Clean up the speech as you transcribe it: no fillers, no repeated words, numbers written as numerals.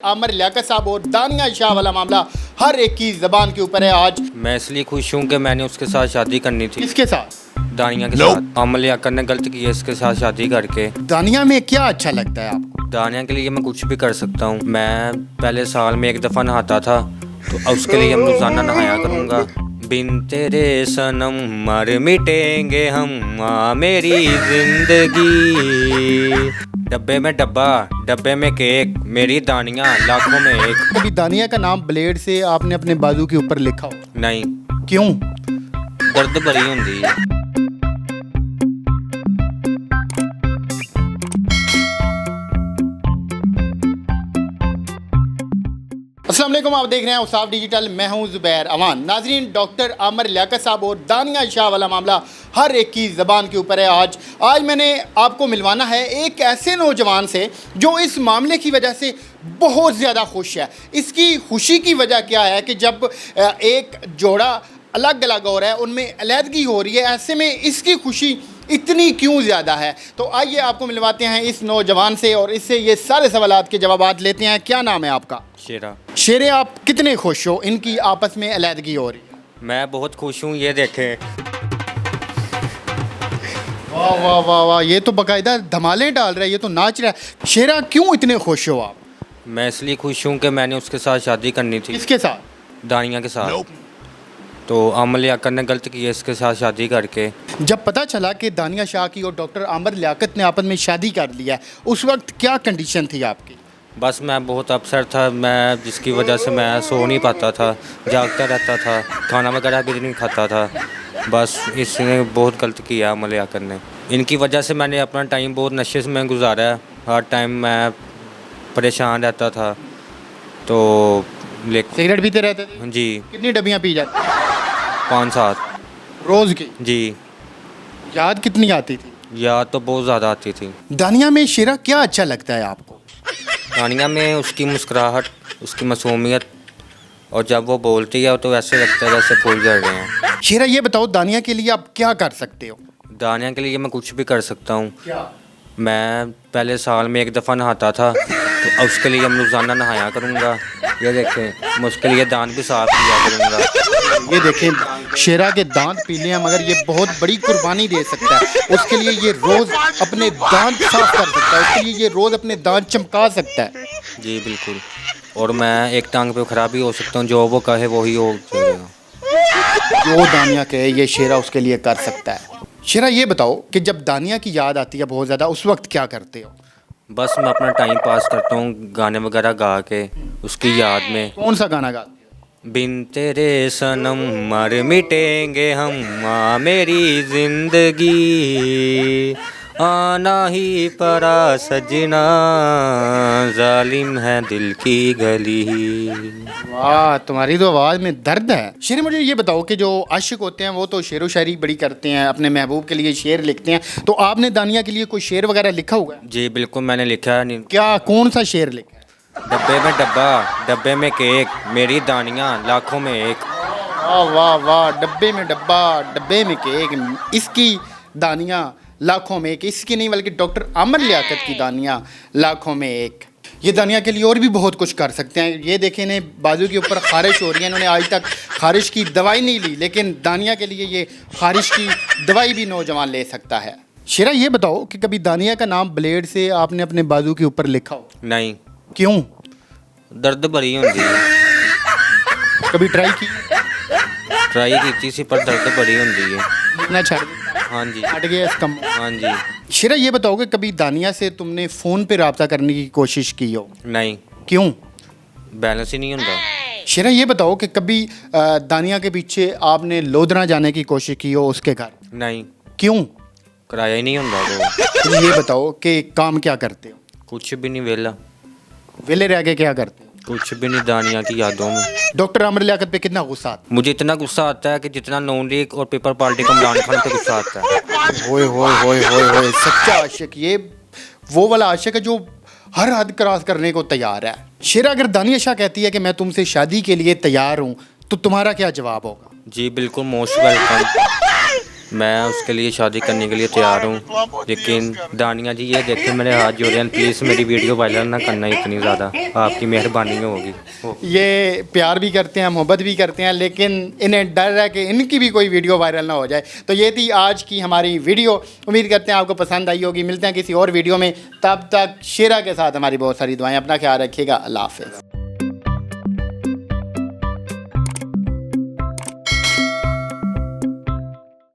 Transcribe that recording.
आमिर लियाकत साहब और दानिया शाह वाला मामला हर एक की ज़बान के ऊपर है आज। मैं इसलिए खुश हूँ कि मैंने उसके साथ शादी करनी थी। किसके साथ? दानिया के साथ। आमिर लियाकत ने गलत किया इसके साथ शादी करके। दानिया में क्या अच्छा लगता है आपको? दानिया के लिए मैं कुछ भी कर सकता हूँ। मैं पहले साल में एक दफ़ा नहाता था तो उसके लिए मैं रोज़ाना नहाया करूँगा। बिन तेरे सनम मर मिटेंगे हम मेरी जिंदगी। डब्बे में डब्बा, डब्बे में केक, मेरी दानिया लाखों में एक। कभी दानिया का नाम ब्लेड से आपने अपने बाजू के ऊपर लिखा हो? नहीं। क्यों? दर्द भरी होंदी है। अस्सलाम वालेकुम, आप देख रहे हैं उसाफ डिजिटल। मैं हूं ज़ुबैर अवान। नाजरीन, डॉक्टर आमिर लियाकत साहब और दानिया शाह वाला मामला हर एक की ज़बान के ऊपर है आज मैंने आपको मिलवाना है एक ऐसे नौजवान से जो इस मामले की वजह से बहुत ज़्यादा खुश है। इसकी खुशी की वजह क्या है कि जब एक जोड़ा अलग अलग हो रहा है, उनमें अलहदगी हो रही है, ऐसे में इसकी खुशी इतनी क्यों ज़्यादा है। तो आइए आपको मिलवाते हैं इस नौजवान से और इससे ये सारे सवालात के जवाबात लेते हैं। क्या नाम है आपका? शेरा। शेरे, आप कितने खुश हो इनकी आपस में अलहदगी हो रही है? मैं बहुत खुश हूँ। ये देखें। वाह वाह वाह वाह, ये तो बाकायदा धमाले डाल रहा है, ये तो नाच रहा है। शेरा, क्यों इतने खुश हो आप? मैं इसलिए खुश हूँ कि मैंने उसके साथ शादी करनी थी। किसके साथ? दानिया के साथ। तो आमिर लियाकत ने गलत किया इसके साथ शादी करके। जब पता चला कि दानिया शाह की और डॉक्टर आमिर लियाकत ने आपस में शादी कर लिया है, उस वक्त क्या कंडीशन थी आपकी? बस मैं बहुत अपसेट था। मैं जिसकी वजह से मैं सो नहीं पाता था, जागता रहता था, खाना वगैरह भी नहीं खाता था। बस इसने बहुत गलत किया आमिर लियाकत ने। इनकी वजह से मैंने अपना टाइम बहुत नशे में गुजारा है। हर टाइम मैं परेशान रहता था। तो सिगरेट पीते रहते थे? जी। कितनी डब्बियाँ पी जाती? 5-7 रोज़ की? जी। याद कितनी आती थी? याद तो बहुत ज़्यादा आती थी। दानिया में शेरा क्या अच्छा लगता है आपको? दानिया में उसकी मुस्कुराहट, उसकी मासूमियत, और जब वो बोलती है तो ऐसे लगता है जैसे फूल झड़ रहे हैं। शेरा, ये बताओ दानिया के लिए आप क्या कर सकते हो? दानिया के लिए मैं कुछ भी कर सकता हूँ। क्या? मैं पहले साल में एक दफ़ा नहाता था तो उसके लिए मैं रोज़ाना नहाया करूँगा। ये देखें, मैं उसके लिए दांत भी साफ किया करूँगा। ये देखें, शेरा के दांत पीले हैं मगर ये बहुत बड़ी कुर्बानी दे सकता है। उसके लिए ये रोज़ अपने दांत साफ कर सकता है, उसके लिए ये रोज़ अपने दांत चमका सकता है। जी बिल्कुल। और मैं एक टांग पे खराब भी हो सकता हूँ, जो वो कहे वही हो जाएगा। जो दानिया कहे ये शेरा उसके लिए कर सकता है। शेरा, ये बताओ कि जब दानिया की याद आती है बहुत ज़्यादा, उस वक्त क्या करते हो? बस मैं अपना टाइम पास करता हूँ गाने वगैरह गा के उसकी याद में। कौन सा गाना गाते हो? बिन तेरे सनम मर मिटेंगे हम मेरी जिंदगी, आना ही परा सजना, जालिम है दिल की गली। वाह, तुम्हारी तो आवाज़ में दर्द है। शेर, मुझे ये बताओ कि जो आशिक होते हैं वो तो शेर व शायरी बड़ी करते हैं, अपने महबूब के लिए शेर लिखते हैं, तो आपने दानिया के लिए कोई शेर वगैरह लिखा हुआ है? जी बिल्कुल, मैंने लिखा है। क्या, कौन सा शेर लिखा है? डब्बे में डब्बा, डब्बे में केक, मेरी दानिया लाखों में एक। वाह वाह वाह, डब्बे में डब्बा, डब्बे में केक, इसकी दानिया लाखों में एक। इसकी नहीं बल्कि डॉक्टर आमिर लियाकत की दानिया लाखों में एक। ये दानिया के लिए और भी बहुत कुछ कर सकते हैं। ये देखें, इन्हें बाजू के ऊपर खारिश हो रही है, इन्होंने आज तक खारिश की दवाई नहीं ली, लेकिन दानिया के लिए ये खारिश की दवाई भी नौजवान ले सकता है। शेरा, ये बताओ कि कभी दानिया का नाम ब्लेड से आपने अपने बाजू के ऊपर लिखा हो? नहीं। क्यों? दर्द भरी होंदी है। कभी ट्राई की? ट्राई की सी पर दर्द भरी होंदी है। इतना छड़ हाँ जी। हट गया इसका। हाँ जी। शेरा, ये बताओ कि कभी दानिया से तुमने फ़ोन पे रब्ता करने की कोशिश की हो? नहीं। क्यों? बैलेंस ही नहीं होता। शेरा, ये बताओ कि कभी दानिया के पीछे आपने लोधरा जाने की कोशिश की हो उसके घर? नहीं। क्यों? किराया ही नहीं होता। तो ये बताओ कि काम क्या करते हो? कुछ भी नहीं, वेला। वेले रह के क्या करते हो? कुछ भी नहीं, दानिया की यादों में। डॉक्टर आमिर लियाकत पे कितना गुस्सा आता मुझे इतना गुस्सा आता है कि जितना नून लीग और पीपल पार्टी का इमरान खान पे गुस्सा आता है। है? होए होए होए होए होए, सच्चा आशिक। ये वो वाला आशिक है जो हर हद क्रॉस करने को तैयार है। शेरा, अगर दानिया शाह कहती है कि मैं तुमसे शादी के लिए तैयार हूँ, तो तुम्हारा क्या जवाब होगा? जी बिल्कुल, मोस्ट वेलकम। मैं उसके लिए शादी करने के लिए तैयार हूँ। लेकिन दानिया जी ये देखें मेरे हाथ जोड़े हैं, प्लीज़ मेरी वीडियो वायरल ना करना इतनी ज़्यादा, आपकी मेहरबानी होगी। ये प्यार भी करते हैं, मोहब्बत भी करते हैं, लेकिन इन्हें डर है कि इनकी भी कोई वीडियो वायरल ना हो जाए। तो ये थी आज की हमारी वीडियो, उम्मीद करते हैं आपको पसंद आई होगी। मिलते हैं किसी और वीडियो में, तब तक शेरा के साथ हमारी बहुत सारी दुआएं। अपना ख्याल रखिएगा। अल्लाह हाफ़िज़।